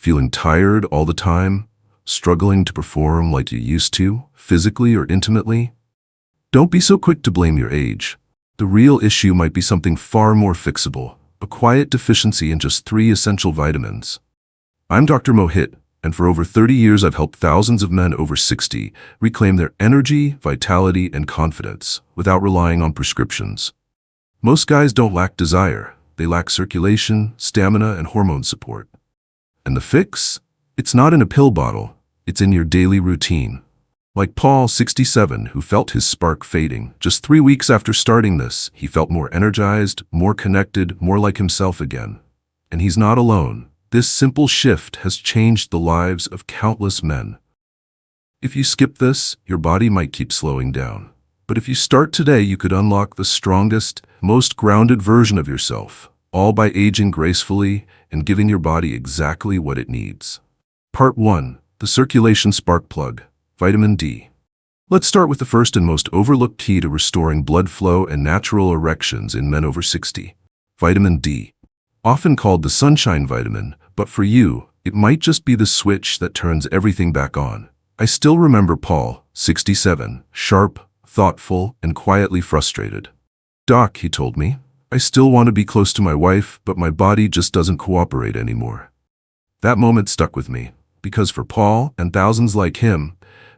Feeling tired all the time? Struggling to perform like you used to, physically or intimately? Don't be so quick to blame your age. The real issue might be something far more fixable, a quiet deficiency in just 3 essential vitamins. I'm Dr. Mohit, and for over 30 years I've helped thousands of men over 60 reclaim their energy, vitality, and confidence without relying on prescriptions. Most guys don't lack desire. They lack circulation, stamina, and hormone support. And the fix? It's not in a pill bottle. It's in your daily routine. Like Paul, 67, who felt his spark fading. Just 3 weeks after starting this, he felt more energized, more connected, more like himself again. And he's not alone. This simple shift has changed the lives of countless men. If you skip this, your body might keep slowing down. But if you start today, you could unlock the strongest, most grounded version of yourself, all by aging gracefully and giving your body exactly what it needs. Part 1. The Circulation Spark Plug. Vitamin D. Let's start with the first and most overlooked key to restoring blood flow and natural erections in men over 60. Vitamin D. Often called the sunshine vitamin, but for you, it might just be the switch that turns everything back on. I still remember Paul, 67, sharp, thoughtful, and quietly frustrated. "Doc," he told me, "I still want to be close to my wife, but my body just doesn't cooperate anymore." That moment stuck with me, because for Paul and thousands like him,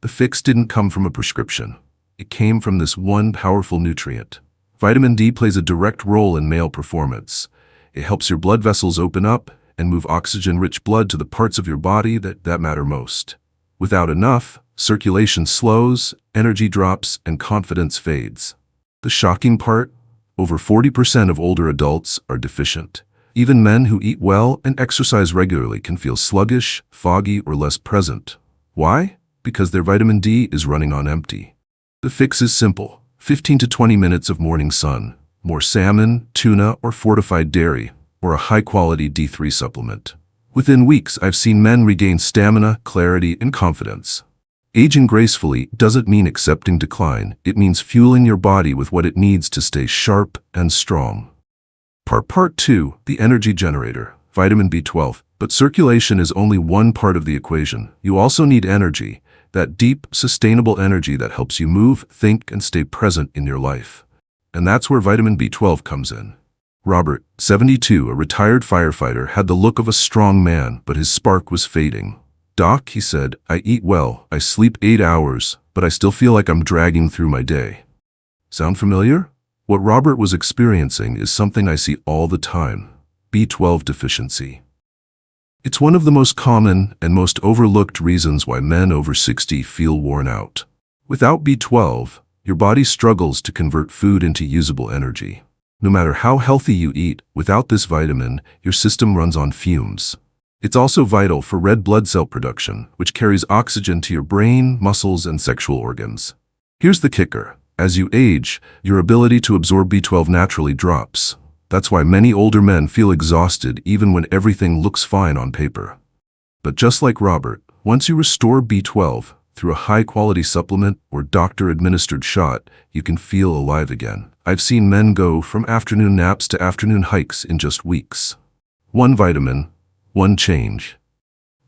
the fix didn't come from a prescription. It came from this one powerful nutrient. Vitamin D plays a direct role in male performance. It helps your blood vessels open up and move oxygen-rich blood to the parts of your body that matter most. Without enough, circulation slows, energy drops, and confidence fades. The shocking part? Over 40% of older adults are deficient. Even men who eat well and exercise regularly can feel sluggish, foggy, or less present. Why? Because their vitamin D is running on empty. The fix is simple: 15 to 20 minutes of morning sun, more salmon, tuna, or fortified dairy, or a high-quality D3 supplement. Within weeks, I've seen men regain stamina, clarity, and confidence. Aging gracefully doesn't mean accepting decline. It means fueling your body with what it needs to stay sharp and strong. Part 2, the energy generator, vitamin B12. But circulation is only one part of the equation. You also need energy, that deep, sustainable energy that helps you move, think, and stay present in your life. And that's where vitamin B12 comes in. Robert, 72, a retired firefighter, had the look of a strong man, but his spark was fading. "Doc," he said, "I eat well, I sleep 8 hours, but I still feel like I'm dragging through my day." Sound familiar? What Robert was experiencing is something I see all the time: B12 deficiency. It's one of the most common and most overlooked reasons why men over 60 feel worn out. Without B12, your body struggles to convert food into usable energy. No matter how healthy you eat, without this vitamin, your system runs on fumes. It's also vital for red blood cell production, which carries oxygen to your brain, muscles, and sexual organs. Here's the kicker: as you age, your ability to absorb B12 naturally drops. That's why many older men feel exhausted even when everything looks fine on paper. But just like Robert, once you restore B12 through a high-quality supplement or doctor-administered shot, you can feel alive again. I've seen men go from afternoon naps to afternoon hikes in just weeks. One vitamin, one change.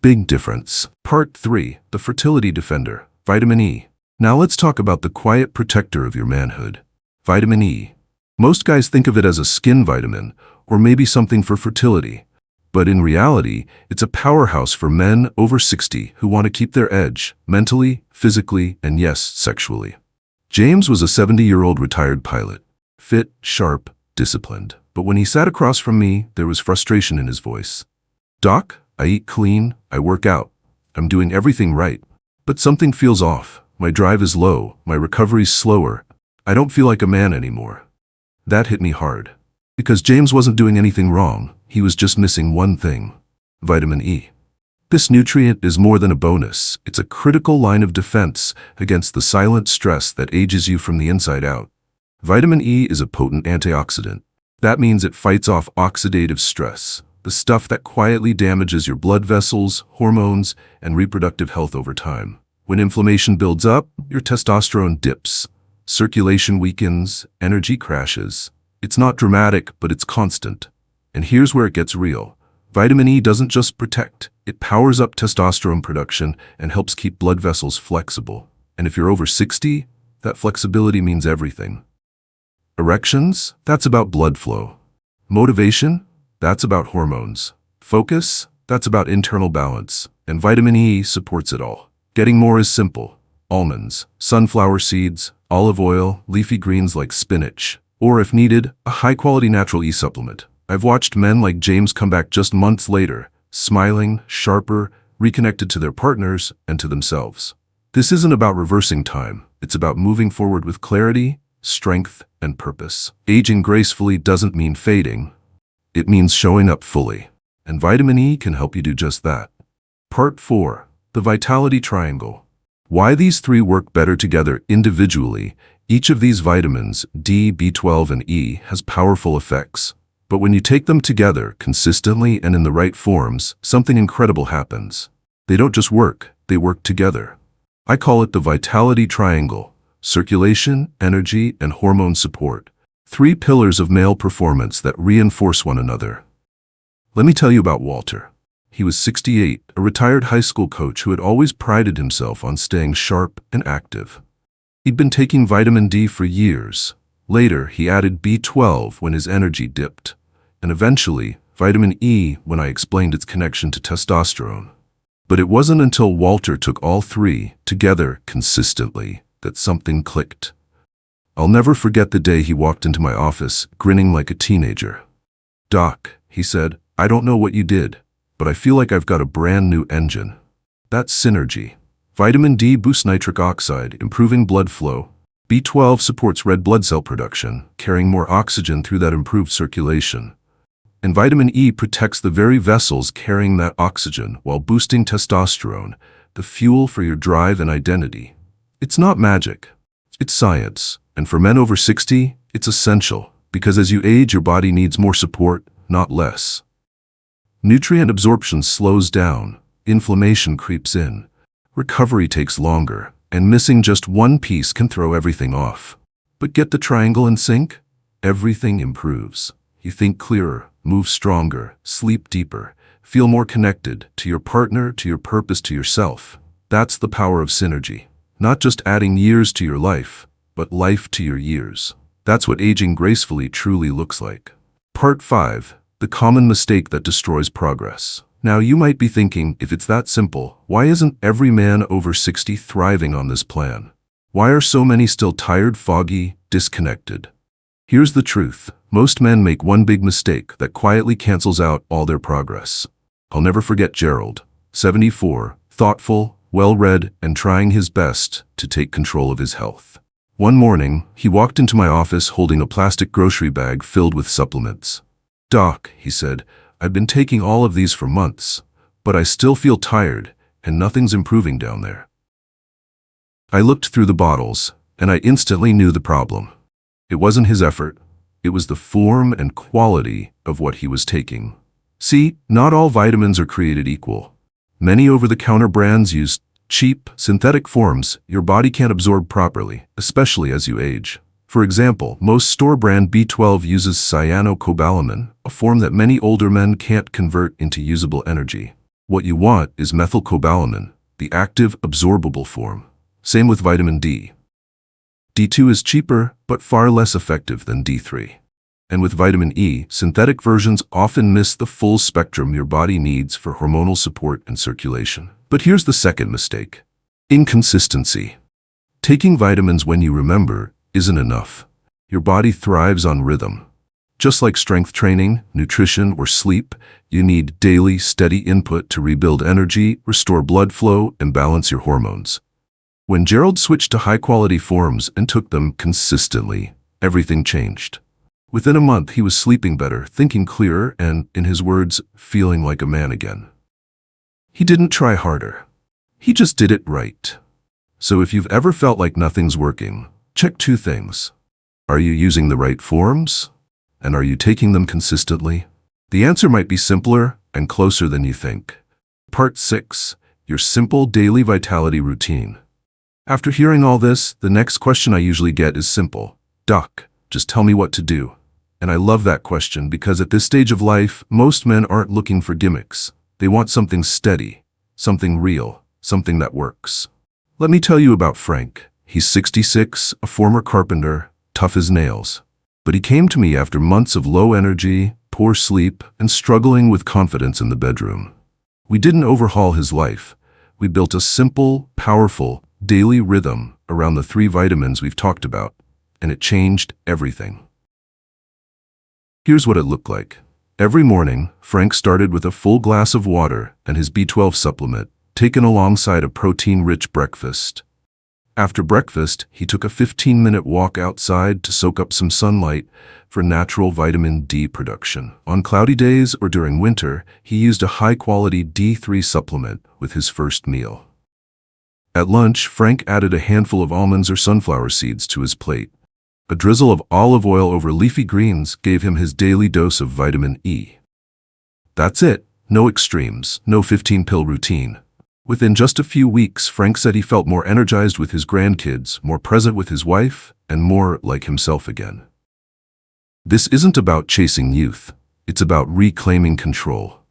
Big difference. Part 3, the fertility defender, vitamin E. Now let's talk about the quiet protector of your manhood, vitamin E. Most guys think of it as a skin vitamin, or maybe something for fertility. But in reality, it's a powerhouse for men over 60 who want to keep their edge, mentally, physically, and yes, sexually. James was a 70-year-old retired pilot, fit, sharp, disciplined. But when he sat across from me, there was frustration in his voice. "Doc, I eat clean, I work out, I'm doing everything right. But something feels off. My drive is low, my recovery's slower. I don't feel like a man anymore." That hit me hard. Because James wasn't doing anything wrong, he was just missing one thing: vitamin E. This nutrient is more than a bonus. It's a critical line of defense against the silent stress that ages you from the inside out. Vitamin E is a potent antioxidant. That means it fights off oxidative stress, the stuff that quietly damages your blood vessels, hormones, and reproductive health over time. When inflammation builds up, your testosterone dips. Circulation weakens, energy crashes. It's not dramatic, but it's constant. And here's where it gets real. Vitamin E doesn't just protect, it powers up testosterone production and helps keep blood vessels flexible. And if you're over 60, that flexibility means everything. Erections? That's about blood flow. Motivation? That's about hormones. Focus? That's about internal balance. And vitamin E supports it all. Getting more is simple. Almonds, sunflower seeds, olive oil, leafy greens like spinach, or if needed, a high-quality natural E supplement. I've watched men like James come back just months later, smiling, sharper, reconnected to their partners and to themselves. This isn't about reversing time. It's about moving forward with clarity, strength, and purpose. Aging gracefully doesn't mean fading. It means showing up fully. And vitamin E can help you do just that. Part 4. The Vitality Triangle. Why these three work better together individually. Each of these vitamins, D, B12, and E, has powerful effects. But when you take them together, consistently and in the right forms, something incredible happens. They don't just work, they work together. I call it the Vitality Triangle: circulation, energy, and hormone support. Three pillars of male performance that reinforce one another. Let me tell you about Walter. He was 68, a retired high school coach who had always prided himself on staying sharp and active. He'd been taking vitamin D for years. Later, he added B12 when his energy dipped, and eventually, vitamin E when I explained its connection to testosterone. But it wasn't until Walter took all three together consistently that something clicked. I'll never forget the day he walked into my office, grinning like a teenager. "Doc," he said, "I don't know what you did, but I feel like I've got a brand new engine." That's synergy. Vitamin D boosts nitric oxide, improving blood flow. B12 supports red blood cell production, carrying more oxygen through that improved circulation. And vitamin E protects the very vessels carrying that oxygen while boosting testosterone, the fuel for your drive and identity. It's not magic. It's science. And for men over 60, it's essential, because as you age, your body needs more support, not less. Nutrient absorption slows down, inflammation creeps in, recovery takes longer, and missing just one piece can throw everything off. But get the triangle in sync, everything improves. You think clearer, move stronger, sleep deeper, feel more connected to your partner, to your purpose, to yourself. That's the power of synergy. Not just adding years to your life, but life to your years. That's what aging gracefully truly looks like. Part 5. The common mistake that destroys progress. Now you might be thinking, if it's that simple, why isn't every man over 60 thriving on this plan? Why are so many still tired, foggy, disconnected? Here's the truth. Most men make one big mistake that quietly cancels out all their progress. I'll never forget Gerald, 74, thoughtful, well-read, and trying his best to take control of his health. One morning, he walked into my office holding a plastic grocery bag filled with supplements. "Doc," he said, "I've been taking all of these for months, but I still feel tired, and nothing's improving down there." I looked through the bottles, and I instantly knew the problem. It wasn't his effort. It was the form and quality of what he was taking. See, not all vitamins are created equal. Many over-the-counter brands use cheap, synthetic forms your body can't absorb properly, especially as you age. For example, most store-brand B12 uses cyanocobalamin, a form that many older men can't convert into usable energy. What you want is methylcobalamin, the active, absorbable form. Same with vitamin D. D2 is cheaper, but far less effective than D3. And with vitamin E, synthetic versions often miss the full spectrum your body needs for hormonal support and circulation. But here's the second mistake: inconsistency. Taking vitamins when you remember isn't enough. Your body thrives on rhythm. Just like strength training, nutrition, or sleep, you need daily, steady input to rebuild energy, restore blood flow, and balance your hormones. When Gerald switched to high-quality forms and took them consistently, everything changed. Within a month, he was sleeping better, thinking clearer, and, in his words, feeling like a man again. He didn't try harder. He just did it right. So if you've ever felt like nothing's working, check two things. Are you using the right forms? And are you taking them consistently? The answer might be simpler and closer than you think. Part 6. Your simple daily vitality routine. After hearing all this, the next question I usually get is simple. "Doc, just tell me what to do." And I love that question because at this stage of life, most men aren't looking for gimmicks. They want something steady, something real, something that works. Let me tell you about Frank. He's 66, a former carpenter, tough as nails. But he came to me after months of low energy, poor sleep, and struggling with confidence in the bedroom. We didn't overhaul his life. We built a simple, powerful, daily rhythm around the 3 vitamins we've talked about, and it changed everything. Here's what it looked like. Every morning, Frank started with a full glass of water and his B12 supplement, taken alongside a protein-rich breakfast. After breakfast, he took a 15-minute walk outside to soak up some sunlight for natural vitamin D production. On cloudy days or during winter, he used a high-quality D3 supplement with his first meal. At lunch, Frank added a handful of almonds or sunflower seeds to his plate. A drizzle of olive oil over leafy greens gave him his daily dose of vitamin E. That's it. No extremes, no 15-pill routine. Within just a few weeks, Frank said he felt more energized with his grandkids, more present with his wife, and more like himself again. This isn't about chasing youth. It's about reclaiming control.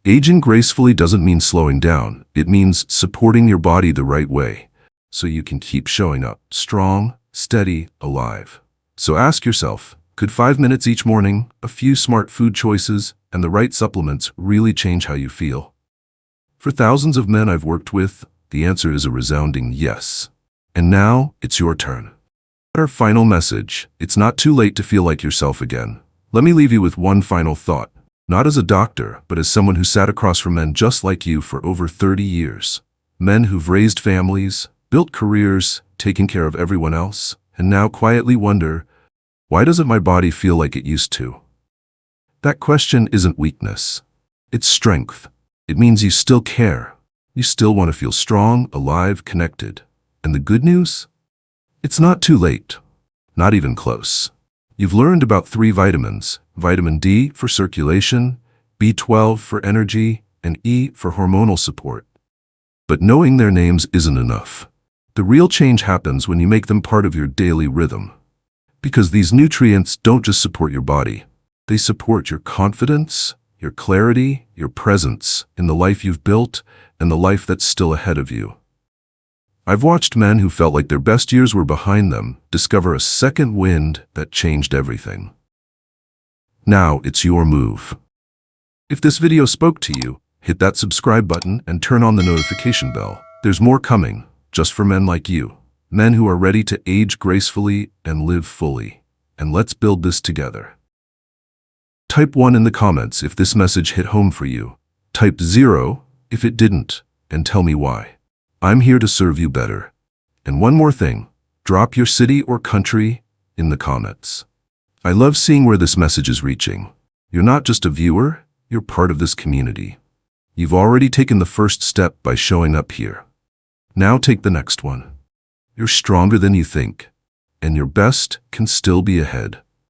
Aging gracefully doesn't mean slowing down. It means supporting your body the right way, so you can keep showing up strong, steady, alive. So ask yourself, could 5 minutes each morning, a few smart food choices, and the right supplements really change how you feel? For thousands of men I've worked with, the answer is a resounding yes. And now, it's your turn. Our final message: it's not too late to feel like yourself again. Let me leave you with one final thought. Not as a doctor, but as someone who sat across from men just like you for over 30 years. Men who've raised families, built careers, taken care of everyone else, and now quietly wonder, why doesn't my body feel like it used to? That question isn't weakness. It's strength. It means you still care. You still want to feel strong, alive, connected. And the good news? It's not too late. Not even close. You've learned about 3 vitamins: vitamin D for circulation, B12 for energy, and E for hormonal support. But knowing their names isn't enough. The real change happens when you make them part of your daily rhythm. Because these nutrients don't just support your body. They support your confidence, your clarity, your presence in the life you've built and the life that's still ahead of you. I've watched men who felt like their best years were behind them discover a second wind that changed everything. Now it's your move. If this video spoke to you, hit that subscribe button and turn on the notification bell. There's more coming, just for men like you. Men who are ready to age gracefully and live fully. And let's build this together. Type 1 in the comments if this message hit home for you. Type 0 if it didn't, and tell me why. I'm here to serve you better. And one more thing, drop your city or country in the comments. I love seeing where this message is reaching. You're not just a viewer, you're part of this community. You've already taken the first step by showing up here. Now take the next one. You're stronger than you think, and your best can still be ahead.